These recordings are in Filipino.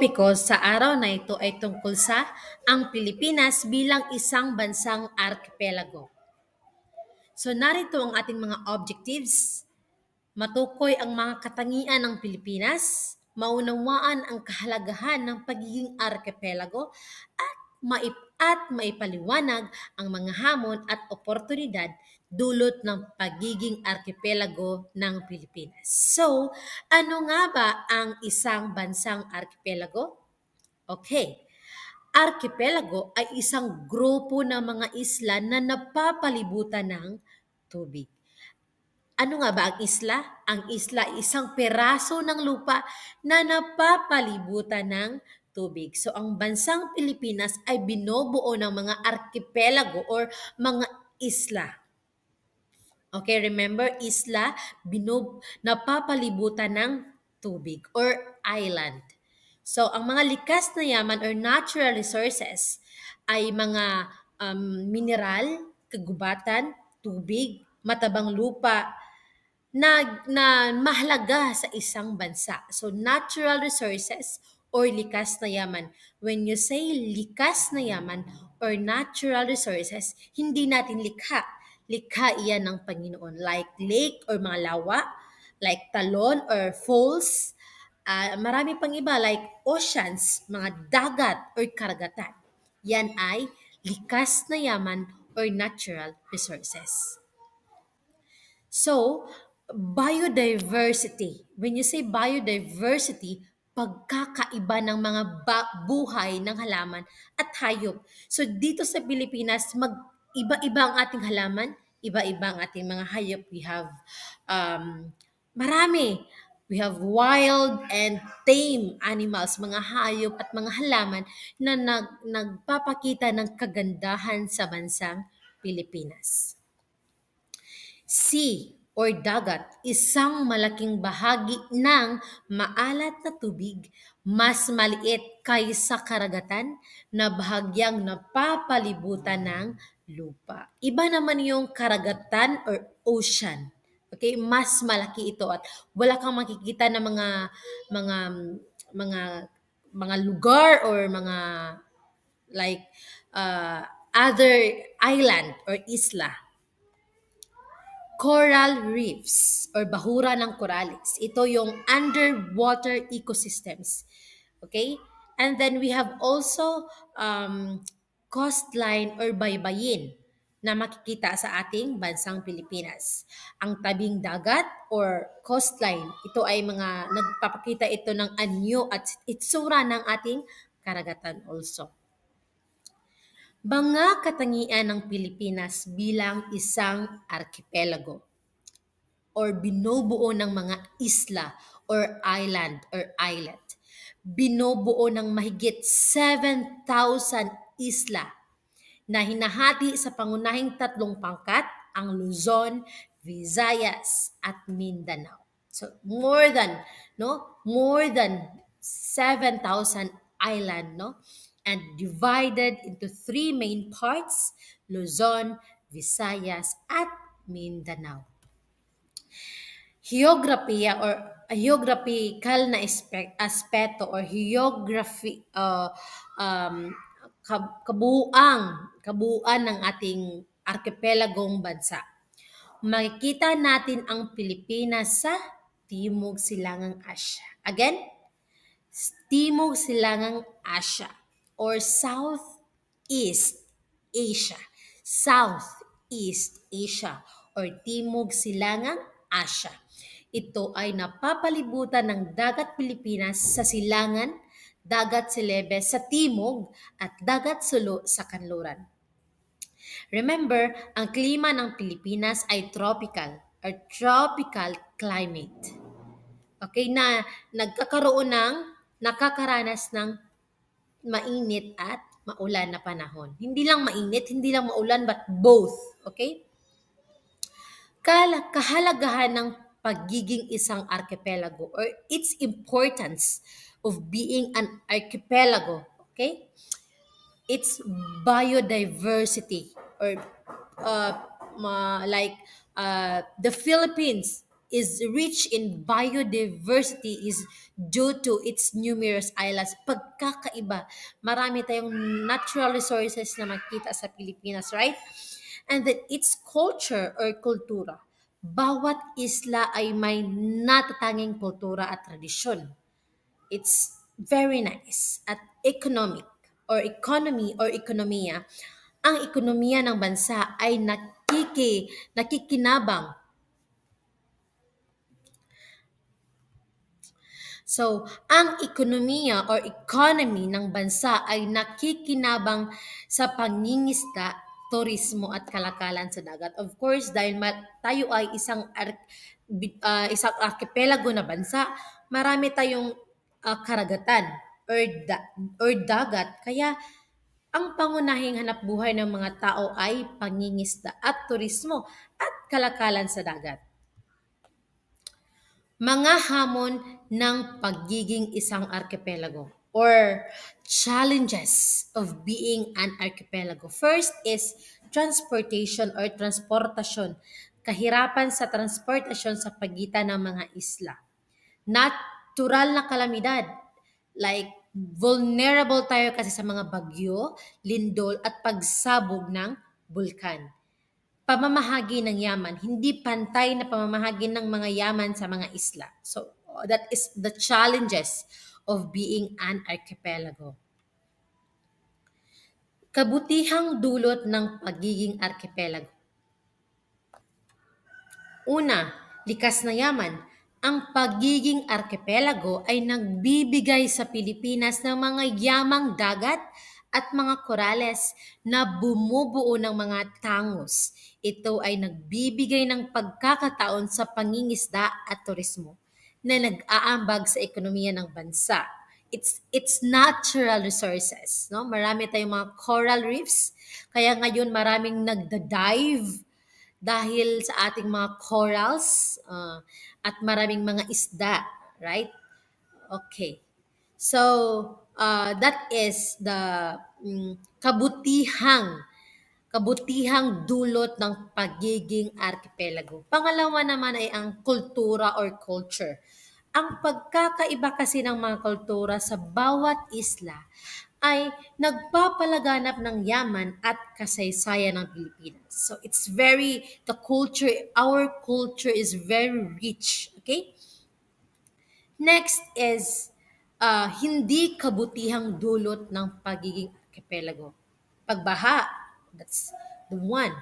topiko sa araw na ito ay tungkol sa ang Pilipinas bilang isang bansang arkipelago. So narito ang ating mga objectives. Matukoy ang mga katangian ng Pilipinas, maunawaan ang kahalagahan ng pagiging arkipelago at maipaliwanag ang mga hamon at oportunidad dulot ng pagiging arkipelago ng Pilipinas. So, ano nga ba ang isang bansang arkipelago? Okay. Arkipelago ay isang grupo ng mga isla na napapalibutan ng tubig. Ano nga ba ang isla? Ang isla ay isang peraso ng lupa na napapalibutan ng tubig. So ang bansang Pilipinas ay binubuo ng mga arkipelago or mga isla. Okay, remember, isla, napapalibutan ng tubig or island. So ang mga likas na yaman or natural resources ay mga mineral, kagubatan, tubig, matabang lupa, na mahalaga sa isang bansa. So, natural resources or likas na yaman. When you say likas na yaman or natural resources, hindi natin likha. Likha iyan ng Panginoon. Like lake or mga lawa, like talon or falls, marami pang iba like oceans, mga dagat or karagatan. Yan ay likas na yaman or natural resources. So, biodiversity. When you say biodiversity, pagkakaiba ng mga buhay ng halaman at hayop. So, dito sa Pilipinas, iba-iba ang ating halaman, iba-iba ang ating mga hayop. We have marami. We have wild and tame animals, mga hayop at mga halaman na nagpapakita ng kagandahan sa bansang Pilipinas. Sea or dagat, isang malaking bahagi ng maalat na tubig, mas maliit kaysa karagatan na bahagyang napapalibutan ng lupa. Iba naman yung karagatan or ocean. Okay, mas malaki ito at wala kang makikita na mga lugar or mga like other island or isla. Coral reefs or bahura ng corals. Ito yung underwater ecosystems. Okay? And then we have also coastline or baybayin na makikita sa ating bansang Pilipinas. Ang tabing dagat or coastline, ito ay mga nagpapakita ito ng anyo at itsura ng ating karagatan also. Mga katangian ng Pilipinas bilang isang arkipelago or binubuo ng mga isla or island or islet. Binubuo ng mahigit 7,000 isla na hinahati sa pangunahing tatlong pangkat, ang Luzon, Visayas at Mindanao. So more than 7,000 island, and divided into three main parts, Luzon, Visayas, at Mindanao. Geographiya or geographical na aspeto or geography kabuuan ng ating arkipelagong bansa. Makikita natin ang Pilipinas sa Timog Silangang Asya. Again, Timog Silangang Asya or Southeast Asia. Southeast Asia or Timog Silangang Asya. Ito ay napapalibutan ng dagat Pilipinas sa silangan, dagat Celebes sa timog at dagat Sulu sa kanluran. Remember, ang klima ng Pilipinas ay tropical or tropical climate. Okay, na nakakaranas ng mainit at maulan na panahon. Hindi lang mainit, hindi lang maulan, but both. Okay? Kahalagahan ng pagiging isang arkipelago or its importance of being an archipelago. Okay? Its biodiversity or the Philippines is rich in biodiversity is due to its numerous islands. Pagkakaiba. Marami tayong natural resources na makita sa Pilipinas, right? And then its culture or kultura. Bawat isla ay may natatanging kultura at tradisyon. It's very nice. At economy or ekonomiya, ang ekonomiya ng bansa ay nakikinabang. So, ang ekonomiya or economy ng bansa ay nakikinabang sa pangingisda, turismo at kalakalan sa dagat. Of course, dahil tayo ay isang archipelago na bansa, marami tayong karagatan or dagat. Kaya ang pangunahing hanapbuhay ng mga tao ay pangingisda at turismo at kalakalan sa dagat. Mga hamon ng pagiging isang archipelago or challenges of being an archipelago. First is transportation or transportasyon. Kahirapan sa transportasyon sa pagitan ng mga isla. Natural na kalamidad like vulnerable tayo kasi sa mga bagyo, lindol at pagsabog ng bulkan. Pamamahagi ng yaman, hindi pantay na pamamahagi ng mga yaman sa mga isla. So, that is the challenges of being an archipelago. Kabutihang dulot ng pagiging archipelago. Una, likas na yaman. Ang pagiging archipelago ay nagbibigay sa Pilipinas ng mga yamang dagat at mga korales na bumubuo ng mga tangos. Ito ay nagbibigay ng pagkakataon sa pangingisda at turismo na nag-aambag sa ekonomiya ng bansa. It's natural resources, no? Marami tayong mga coral reefs, kaya ngayon maraming nagda-dive dahil sa ating mga corals at maraming mga isda, right? Okay. So, that is the kabutihang dulot ng pagiging archipelago. Pangalawa naman ay ang kultura or culture. Ang pagkakaiba kasi ng mga kultura sa bawat isla ay nagpapalaganap ng yaman at kasaysayan ng Pilipinas. So our culture is very rich. Okay? Next is hindi kabutihang dulot ng pagiging archipelago. Pagbaha, that's the one.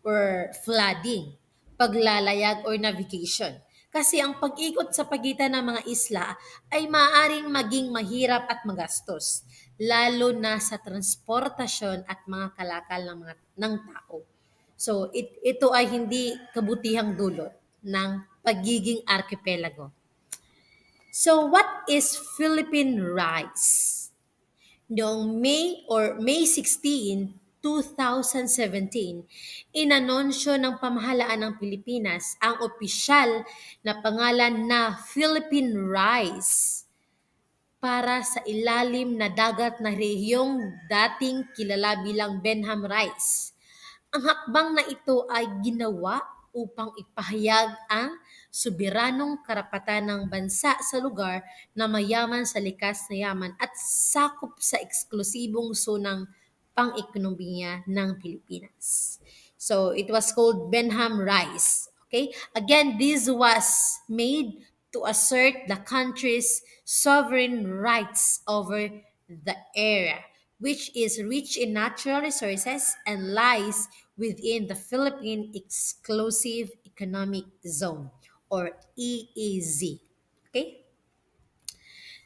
Or flooding, paglalayag or navigation. Kasi ang pag-ikot sa pagitan ng mga isla ay maaaring maging mahirap at magastos, lalo na sa transportasyon at mga kalakal ng tao. So, ito ay hindi kabutihang dulot ng pagiging archipelago. So, what is Philippine rice? Noong May 16, 2017, inanunsyo ng pamahalaan ng Pilipinas ang opisyal na pangalan na Philippine Rice para sa ilalim na dagat na rehiyong dating kilala bilang Benham Rice. Ang hakbang na ito ay ginawa upang ipahayag ang soberanong karapatan ng bansa sa lugar na mayaman sa likas na yaman at sakop sa eksklusibong zonang pang-ekonomiya ng Pilipinas. So, it was called Benham Rice. Okay? Again, this was made to assert the country's sovereign rights over the area, which is rich in natural resources and lies within the Philippine Exclusive Economic Zone, or EEZ. Okay?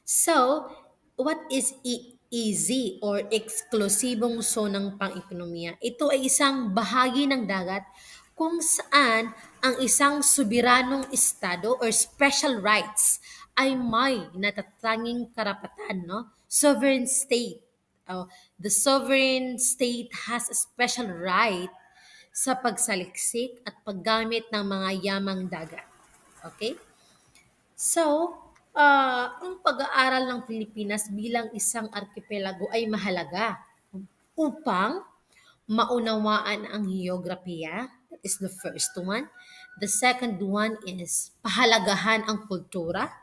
So, what is EEZ or eksklusibong zonang pang-ekonomiya? Ito ay isang bahagi ng dagat kung saan ang isang soberanong estado or special rights ay may natatanging karapatan, no? Sovereign state. The sovereign state has a special right sa pagsaliksik at paggamit ng mga yamang dagat. Okay? So, ang pag-aaral ng Pilipinas bilang isang archipelago ay mahalaga upang maunawaan ang geografiya, that is the first one. The second one is pahalagahan ang kultura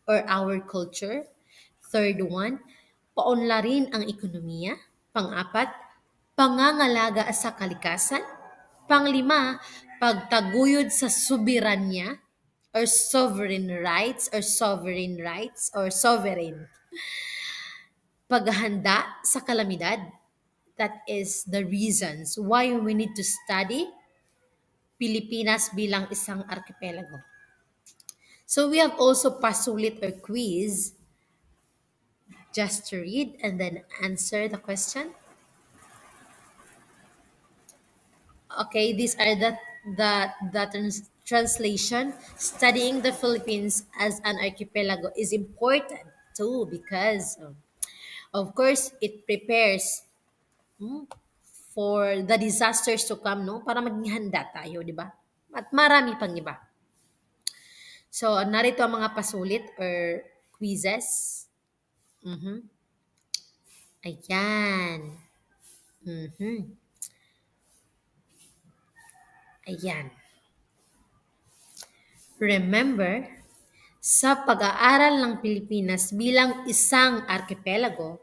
or our culture. Third one, paunlarin ang ekonomiya. Pang-apat, pangangalaga sa kalikasan. Panglima, pagtaguyod sa soberanya or sovereign. Paghahanda sa kalamidad. That is the reasons why we need to study Pilipinas bilang isang archipelago. So we have also pasulit or quiz just to read and then answer the question. Okay, these are the translation. Studying the Philippines as an archipelago is important too because of course it prepares for the disasters to come, no? Para maging handa tayo, di ba? At marami pang iba. So, narito ang mga pasulit or quizzes. Ayan. Ayan. Remember, sa pag-aaral ng Pilipinas bilang isang archipelago,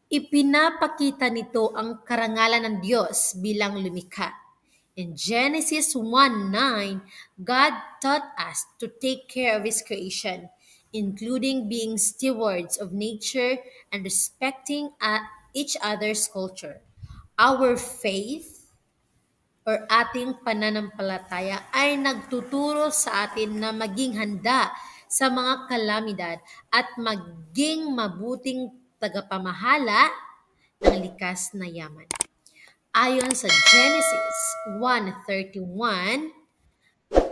ipinapakita nito ang karangalan ng Diyos bilang lumikha. In Genesis 1:9, God taught us to take care of His creation, including being stewards of nature and respecting each other's culture. Our faith or ating pananampalataya ay nagtuturo sa atin na maging handa sa mga kalamidad at maging mabuting tagapamahala ng likas na yaman. Ayon sa Genesis 1:31,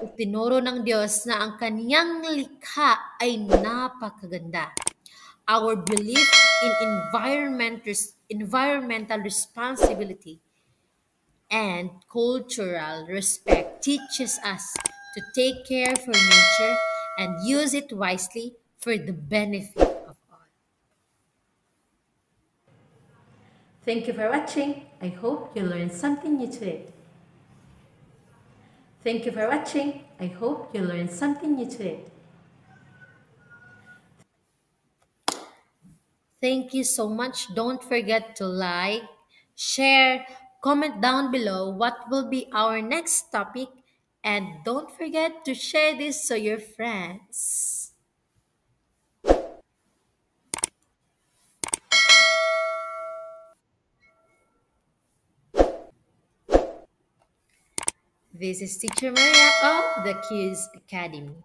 itinuro ng Diyos na ang kaniyang likha ay napakaganda. Our belief in environmental responsibility and cultural respect teaches us to take care for nature and use it wisely for the benefit of all. Thank you for watching. I hope you learned something new today. Thank you for watching. I hope you learned something new today. Thank you so much. Don't forget to like, share, comment down below what will be our next topic, and don't forget to share this to your friends. This is Teacher Maria of the Quiz Academy.